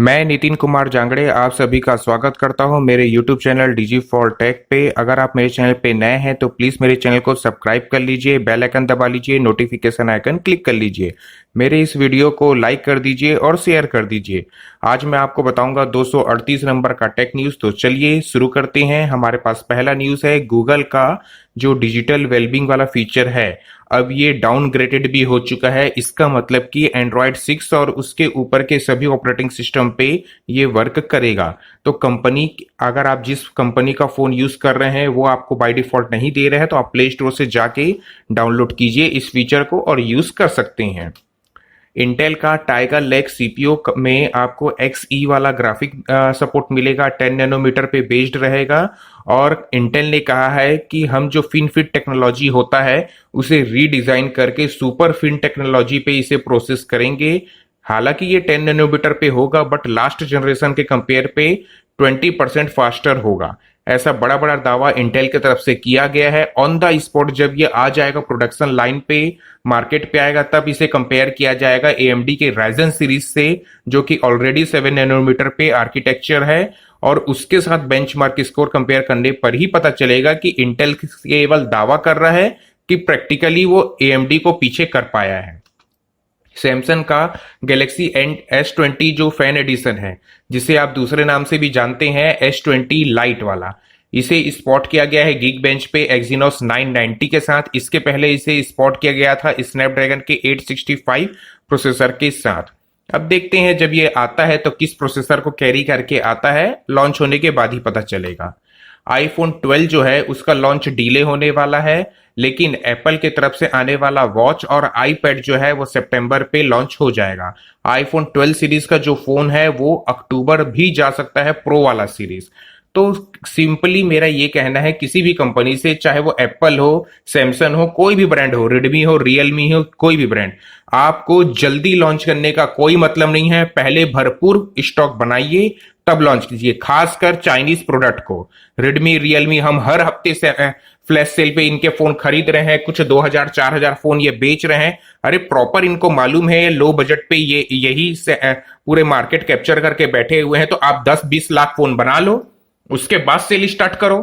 मैं नितिन कुमार जांगड़े आप सभी का स्वागत करता हूं मेरे YouTube channel DG for tech पे। अगर आप मेरे चैनल पे नए हैं तो प्लीज़ मेरे चैनल को सब्सक्राइब कर लीजिए, बेल आइकन दबा लीजिए, नोटिफिकेशन आइकन क्लिक कर लीजिए। मेरे इस वीडियो को लाइक कर दीजिए और शेयर कर दीजिए। आज मैं आपको बताऊंगा 238 नंबर का टेक न्यूज़। तो चलिए शुरू करते हैं। हमारे पास पहला न्यूज़ है गूगल का जो डिजिटल वेलबींग वाला फीचर है अब ये डाउनग्रेडेड भी हो चुका है। इसका मतलब कि एंड्रॉयड 6 और उसके ऊपर के सभी ऑपरेटिंग सिस्टम पे ये वर्क करेगा। तो कंपनी, अगर आप जिस कंपनी का फोन यूज कर रहे हैं वो आपको बाय डिफॉल्ट नहीं दे रहे हैं तो आप प्ले स्टोर से जाके डाउनलोड कीजिए इस फीचर को और यूज कर सकते हैं। इंटेल का टाइगर लेक सीपीयू में आपको XE वाला ग्राफिक सपोर्ट मिलेगा, 10 नैनोमीटर पे बेस्ड रहेगा। और इंटेल ने कहा है कि हम जो फिनफिट टेक्नोलॉजी होता है उसे रीडिजाइन करके सुपर फिन टेक्नोलॉजी पे इसे प्रोसेस करेंगे। हालांकि ये 10 नैनोमीटर पे होगा बट लास्ट जनरेशन के कंपेयर पे 20% फास्टर होगा। ऐसा बड़ा बड़ा दावा इंटेल की तरफ से किया गया है। ऑन द स्पॉट जब ये आ जाएगा प्रोडक्शन लाइन पे, मार्केट पे आएगा, तब इसे कंपेयर किया जाएगा AMD के राइजन सीरीज से जो कि ऑलरेडी 7 नैनोमीटर पे आर्किटेक्चर है। और उसके साथ बेंचमार्क स्कोर कंपेयर करने पर ही पता चलेगा कि इंटेल केवल दावा कर रहा है कि प्रैक्टिकली वो AMD को पीछे कर पाया है। सैमसंग का गैलेक्सी एंड S20 जो फैन एडिशन है, जिसे आप दूसरे नाम से भी जानते हैं S20 लाइट वाला, इसे स्पॉट किया गया है गीक बेंच पे Exynos 990 के साथ। इसके पहले इसे स्पॉट किया गया था स्नैपड्रैगन के 865 प्रोसेसर के साथ। अब देखते हैं जब ये आता है तो किस प्रोसेसर को कैरी करके आता है, लॉन्च होने के बाद ही पता चलेगा। आईफोन 12 जो है उसका लॉन्च डिले होने वाला है, लेकिन एप्पल की तरफ से आने वाला वॉच और आईपैड जो है वो सितंबर पे लॉन्च हो जाएगा। आईफोन 12 सीरीज का जो फोन है वो अक्टूबर भी जा सकता है, प्रो वाला सीरीज। तो सिंपली मेरा ये कहना है किसी भी कंपनी से, चाहे वो एप्पल हो, सैमसंग हो, कोई भी ब्रांड हो, रेडमी हो, रियलमी हो, कोई भी ब्रांड, आपको जल्दी लॉन्च करने का कोई मतलब नहीं है। पहले भरपूर स्टॉक बनाइए तब लॉन्च कीजिए, खासकर चाइनीज प्रोडक्ट को। रेडमी, रियलमी, हम हर हफ्ते से फ्लैश सेल पे इनके फोन खरीद रहे हैं, कुछ 2000-4000 फोन ये बेच रहे हैं। अरे प्रॉपर इनको मालूम है लो बजट पे ये यही से पूरे मार्केट कैप्चर करके बैठे हुए हैं। तो आप 10-20 लाख फोन बना लो, उसके बाद सेल स्टार्ट करो।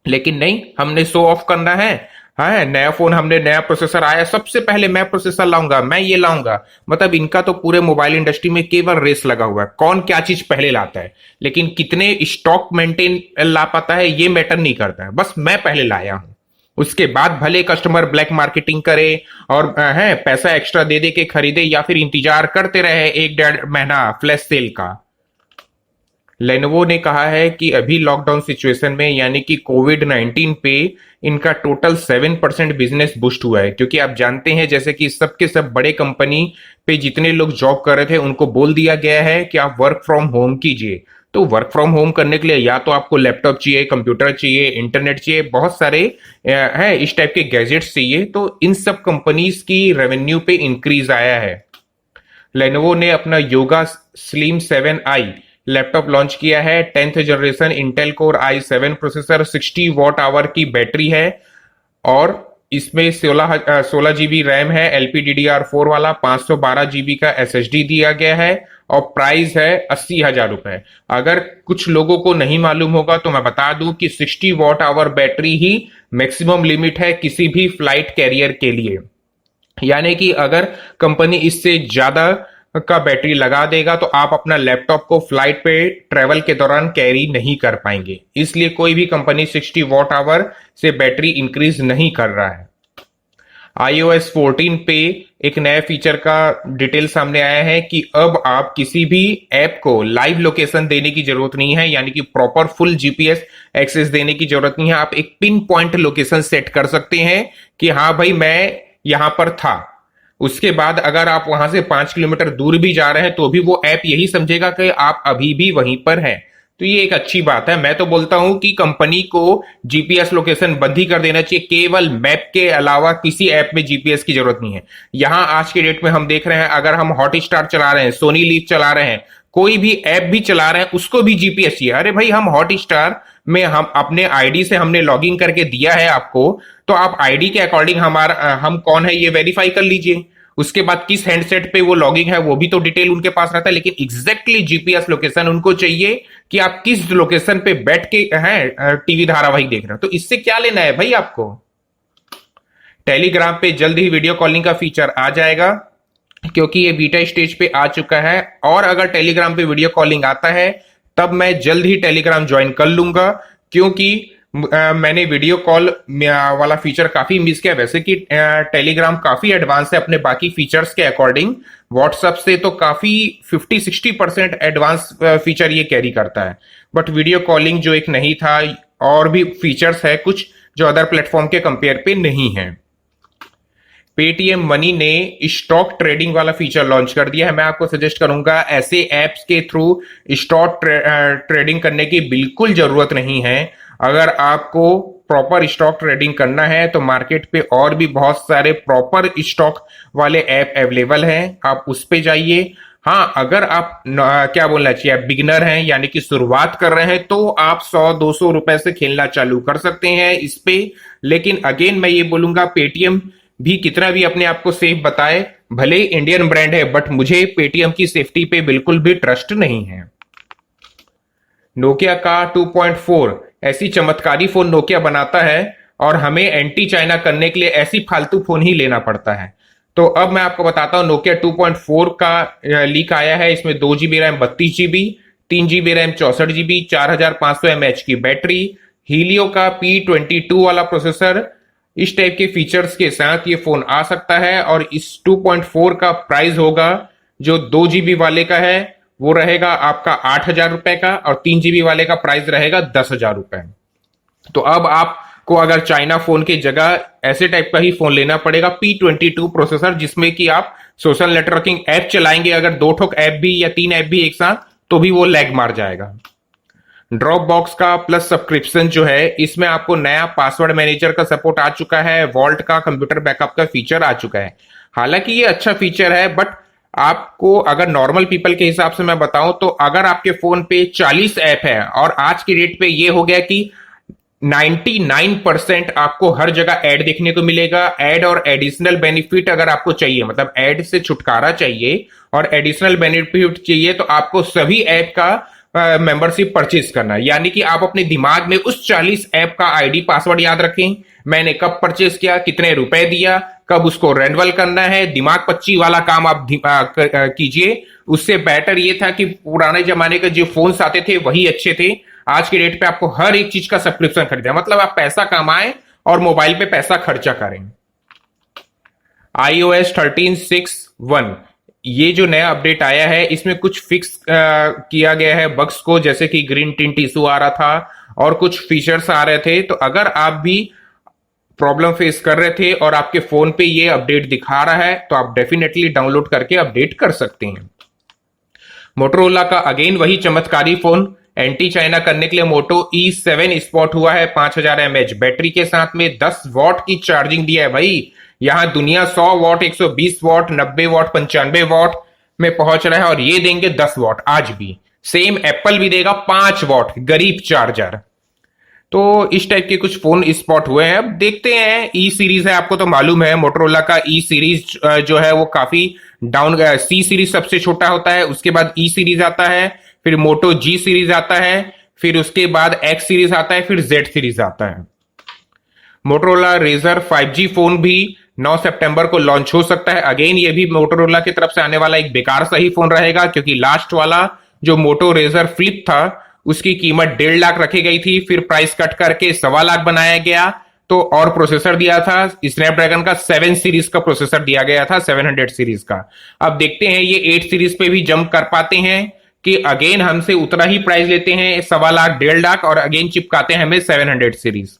लेकिन नहीं, हमने शो ऑफ करना है। हाँ, नया फोन, हमने नया प्रोसेसर आया, सबसे पहले मैं प्रोसेसर लाऊंगा, मैं ये लाऊंगा। मतलब इनका तो पूरे मोबाइल इंडस्ट्री में केवल रेस लगा हुआ है, कौन क्या चीज पहले लाता है। लेकिन कितने स्टॉक मेंटेन ला पाता है ये मैटर नहीं करता है, बस मैं पहले लाया हूं। उसके बाद भले कस्टमर ब्लैक मार्केटिंग करे और है पैसा एक्स्ट्रा दे दे के खरीदे या फिर इंतजार करते रहे 1-1.5 महीना फ्लैश सेल का। लेनोवो ने कहा है कि अभी लॉकडाउन सिचुएशन में यानी कि कोविड-19 पे इनका टोटल 7% बिजनेस बूस्ट हुआ है। क्योंकि आप जानते हैं जैसे कि सबके सब बड़े कंपनी पे जितने लोग जॉब कर रहे थे उनको बोल दिया गया है कि आप वर्क फ्रॉम होम कीजिए। तो वर्क फ्रॉम होम करने के लिए या तो आपको लैपटॉप चाहिए, कंप्यूटर चाहिए, इंटरनेट चाहिए, बहुत सारे है इस टाइप के गैजेट्स चाहिए। तो इन सब कंपनीज की रेवेन्यू पे इंक्रीज आया है। लेनोवो ने अपना yoga slim 7i laptop launch किया है। 10th generation Intel core i7 processor, 60 watt hour की बैटरी है और इसमें 16 जीबी रैम है, LPDDR4 वाला, 512 जीबी का SSD दिया गया है और प्राइस है 80,000 रुपए। अगर कुछ लोगों को नहीं मालूम होगा तो मैं बता दूं कि 60 watt our battery he maximum limit है किसी भी फ्लाइट कैरियर के लिए। यानी कि अगर कंपनी इससे ज्यादा का बैटरी लगा देगा तो आप अपना लैपटॉप को फ्लाइट पे ट्रेवल के दौरान कैरी नहीं कर पाएंगे। इसलिए कोई भी कंपनी 60 वॉट आवर से बैटरी इंक्रीज नहीं कर रहा है। iOS 14 पे एक नया फीचर का डिटेल सामने आया है कि अब आप किसी भी ऐप को लाइव लोकेशन देने की जरूरत नहीं है, यानी कि प्रॉपर फुल GPS एक्सेस देने की जरूरत नहीं है। आप एक पिन पॉइंट लोकेशन सेट कर सकते हैं कि हाँ भाई मैं यहां पर था। उसके बाद अगर आप वहां से 5 किलोमीटर दूर भी जा रहे हैं तो भी वो ऐप यही समझेगा कि आप अभी भी वहीं पर हैं। तो ये एक अच्छी बात है। मैं तो बोलता हूं कि कंपनी को GPS लोकेशन बंद ही कर देना चाहिए, केवल मैप के अलावा किसी ऐप में GPS की जरूरत नहीं है। यहां आज के डेट में हम देख रहे हैं, अगर हम हॉटस्टार चला रहे हैं, सोनी लीव चला रहे हैं, कोई भी ऐप भी चला रहे हैं, उसको भी GPS चाहिए। अरे भाई, हम हॉटस्टार में हम अपने आईडी से हमने लॉगिन करके दिया है आपको, तो आप आईडी के अकॉर्डिंग हम कौन है ये वेरीफाई कर लीजिए। उसके बाद किस हैंडसेट पे वो लॉगिंग है वो भी तो डिटेल उनके पास रहता है, लेकिन एग्जैक्टली जीपीएस लोकेशन उनको चाहिए कि आप किस लोकेशन पे बैठ के हैं टीवी धारावाहिक देख रहे हो। तो इससे क्या लेना है भाई आपको। टेलीग्राम पे जल्द ही वीडियो कॉलिंग का फीचर आ जाएगा, क्योंकि ये बीटा स्टेज पे आ चुका है। और अगर टेलीग्राम पे वीडियो कॉलिंग आता है तब मैं जल्द ही टेलीग्राम ज्वाइन कर लूंगा, क्योंकि मैंने वीडियो कॉल वाला फीचर काफी मिस किया। वैसे कि टेलीग्राम काफी एडवांस है अपने बाकी फीचर्स के अकॉर्डिंग, व्हाट्सएप से तो काफी 50-60% एडवांस फीचर ये कैरी करता है, बट वीडियो कॉलिंग जो एक नहीं था, और भी फीचर्स है कुछ जो अदर प्लेटफॉर्म के कंपेयर पे नहीं है। पेटीएम मनी ने स्टॉक ट्रेडिंग वाला फीचर लॉन्च कर दिया है। मैं आपको सजेस्ट करूंगा ऐसे एप्स के थ्रू स्टॉक ट्रेडिंग करने की बिल्कुल जरूरत नहीं है। अगर आपको प्रॉपर स्टॉक ट्रेडिंग करना है तो मार्केट पे और भी बहुत सारे प्रॉपर स्टॉक वाले ऐप अवेलेबल हैं, आप उस पे जाइए। हाँ, अगर आप क्या बोलना चाहिए, आप बिगिनर हैं यानी कि शुरुआत कर रहे हैं, तो आप 100-200 रुपए से खेलना चालू कर सकते हैं इस पे। लेकिन अगेन मैं ये बोलूंगा, पेटीएम भी कितना भी अपने आप को सेफ बताए, भले इंडियन ब्रांड है, बट मुझे पेटीएम की सेफ्टी पे बिल्कुल भी ट्रस्ट नहीं है। नोकिया का 2.4 ऐसी चमत्कारी फोन नोकिया बनाता है और हमें एंटी चाइना करने के लिए ऐसी फालतू फोन ही लेना पड़ता है। तो अब मैं आपको बताता हूं, नोकिया 2.4 का लीक आया है। इसमें 2 GB RAM, 32 GB, 3 GB RAM, 64 GB, 4500 mAh की बैटरी, हीलियो का P22 वाला प्रोसेसर, इस टाइप के फीचर्स के साथ ये फोन आ सकता है। और इस 2.4 का प्राइस होगा, जो 2 GB वाले का है वो रहेगा आपका 8,000 रुपए का, और 3 GB वाले का प्राइस रहेगा 10,000 रुपए। तो अब आपको अगर चाइना फोन की जगह ऐसे टाइप का ही फोन लेना पड़ेगा, P22 प्रोसेसर, जिसमें कि आप सोशल नेटवर्किंग ऐप चलाएंगे, अगर 2 ठोक ऐप भी या 3 ऐप भी एक साथ, तो भी वो लैग मार जाएगा। ड्रॉप बॉक्स का प्लस सब्सक्रिप्शन जो है, इसमें आपको नया पासवर्ड मैनेजर का सपोर्ट आ चुका है, वॉल्ट का कंप्यूटर बैकअप का फीचर आ चुका है। हालांकि ये अच्छा फीचर है, बट आपको अगर नॉर्मल पीपल के हिसाब से मैं बताऊं तो अगर आपके फोन पे 40 ऐप है, और आज की डेट पे ये हो गया कि 99% आपको हर जगह ऐड देखने को मिलेगा। ऐड और एडिशनल बेनिफिट अगर आपको चाहिए, मतलब ऐड से छुटकारा चाहिए और एडिशनल बेनिफिट चाहिए, तो आपको सभी ऐप का मेंबरशिप परचेज करना है। यानी कि आप अपने दिमाग में उस 40 ऐप का आईडी पासवर्ड याद रखें, मैंने कब परचेज किया, कितने रुपए दिया, कब उसको रेन्युअल करना है। दिमाग पच्ची वाला काम आप कीजिए। उससे बेटर ये था कि पुराने जमाने के जो फोन्स आते थे वही अच्छे थे। आज की डेट पे आपको हर एक चीज का सब्सक्रिप्शन खरीदना, मतलब आप पैसा कमाएं और मोबाइल पे पैसा खर्चा करें। iOS 13.6.1 ये जो नया अपडेट आया है, इसमें कुछ फिक्स किया गया है बग्स को, जैसे कि ग्रीन टिंट इशू आ रहा था और कुछ फीचर्स आ रहे थे। तो अगर आप भी प्रॉब्लम फेस कर रहे थे और आपके फोन पे ये अपडेट दिखा रहा है, तो आप डेफिनेटली डाउनलोड करके अपडेट कर सकते हैं। मोटोरोला का अगेन वही चमत्कारी फोन, एंटी चाइना करने के लिए मोटो E7 स्पॉट हुआ है। 5000 mAh बैटरी के साथ में 10 वॉट की चार्जिंग दिया है भाई। यहां दुनिया 100 वॉट, 120 वॉट, 90 वॉट, 95 वॉट में पहुंच रहा है, और ये देंगे 10 वॉट आज भी। सेम एप्पल भी देगा 5 वॉट गरीब चार्जर। तो इस टाइप के कुछ फोन स्पॉट हुए हैं। अब देखते हैं। ई सीरीज है, आपको तो मालूम है मोटोरोला का ई सीरीज जो है वो काफी डाउन। सी सीरीज सबसे छोटा होता है, उसके बाद ई सीरीज आता है, फिर मोटो जी सीरीज आता है, फिर उसके बाद एक्स सीरीज आता है, फिर जेड सीरीज आता है। मोटोरोला रेजर 5G फोन भी 9 सितंबर को लॉन्च हो सकता है। अगेन ये भी मोटोरोला की तरफ से आने वाला एक बेकार सा ही फोन रहेगा, क्योंकि लास्ट वाला जो मोटो रेजर फ्लिप था उसकी कीमत 1.5 लाख रखी गई थी, फिर प्राइस कट करके 1.25 लाख बनाया गया। तो और प्रोसेसर दिया था स्नैपड्रैगन का 7 सीरीज का प्रोसेसर दिया गया था, 700 सीरीज का। अब देखते हैं ये 8 सीरीज पे भी जंप कर पाते हैं कि अगेन हमसे उतना ही प्राइस लेते हैं 1.25 लाख, 1.5 लाख, और अगेन चिपकाते हैं हमें 700 सीरीज।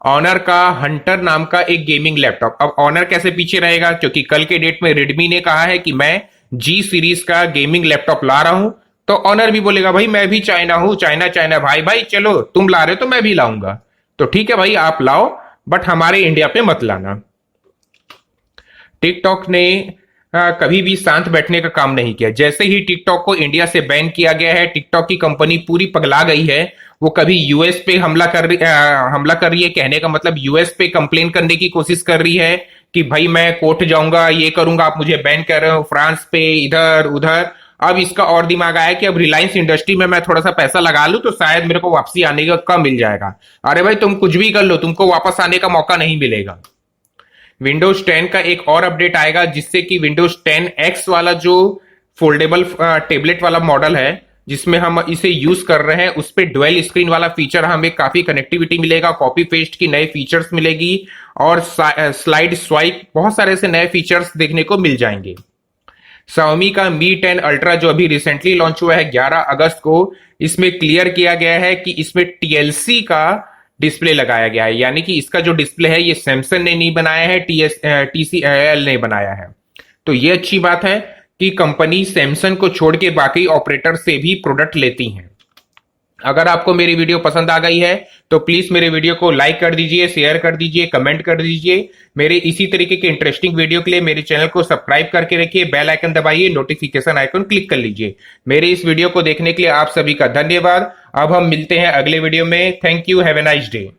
ऑनर का हंटर नाम का एक गेमिंग लैपटॉप। अब ऑनर कैसे पीछे रहेगा, क्योंकि कल के डेट में रेडमी ने कहा है कि मैं जी सीरीज का गेमिंग लैपटॉप ला रहा हूं, तो ऑनर भी बोलेगा भाई मैं भी चाइना हूं, चाइना चाइना भाई भाई चलो तुम ला रहे हो तो मैं भी लाऊंगा। तो ठीक है भाई आप लाओ, बट हमारे इंडिया पे मत लाना। टिकटॉक ने कभी भी शांत बैठने का काम नहीं किया। जैसे ही टिकटॉक को इंडिया से बैन किया गया है, टिकटॉक की कंपनी पूरी पगला गई है। वो कभी यूएस पे हमला कर रही है, कहने का मतलब यूएस पे कंप्लेन करने की कोशिश कर रही है, कि भाई मैं कोर्ट जाऊंगा, ये करूंगा, आप मुझे बैन कर रहे हो फ्रांस पे, इधर उधर। अब इसका और दिमाग आया कि अब रिलायंस इंडस्ट्री में मैं थोड़ा सा पैसा लगा लूं तो शायद मेरे को वापसी आने का मिल जाएगा। अरे भाई तुम कुछ भी कर लो, तुमको वापस आने का मौका नहीं मिलेगा। विंडोज 10 का एक और अपडेट आएगा जिससे कि विंडोज 10 एक्स वाला जो फोल्डेबल टेबलेट वाला मॉडल है जिसमें हम इसे यूज कर रहे हैं, उस पे डुअल स्क्रीन वाला फीचर, हमें काफी कनेक्टिविटी मिलेगा, कॉपी पेस्ट की नए फीचर्स मिलेगी और स्लाइड स्वाइप, बहुत सारे ऐसे नए फीचर्स देखने को मिल जाएंगे। Xiaomi का Mi 10 Ultra जो अभी रिसेंटली लॉन्च हुआ है 11 अगस्त को, इसमें क्लियर किया गया है कि इसमें TLC का डिस्प्ले लगाया गया है, यानी कि इसका जो डिस्प्ले है ये सैमसंग ने नहीं बनाया है, TCL ने बनाया है। तो ये अच्छी बात है कि कंपनी सैमसंग को छोड़ के बाकी ऑपरेटर से भी प्रोडक्ट लेती हैं। अगर आपको मेरी वीडियो पसंद आ गई है तो प्लीज मेरे वीडियो को लाइक कर दीजिए, शेयर कर दीजिए, कमेंट कर दीजिए। मेरे इसी तरीके के इंटरेस्टिंग वीडियो के लिए मेरे चैनल को सब्सक्राइब करके रखिए, बेल आइकन दबाइए, नोटिफिकेशन आइकन क्लिक कर लीजिए। मेरे इस वीडियो को देखने के लिए आप सभी का धन्यवाद। अब हम मिलते हैं अगले वीडियो में। Thank you, have a nice day.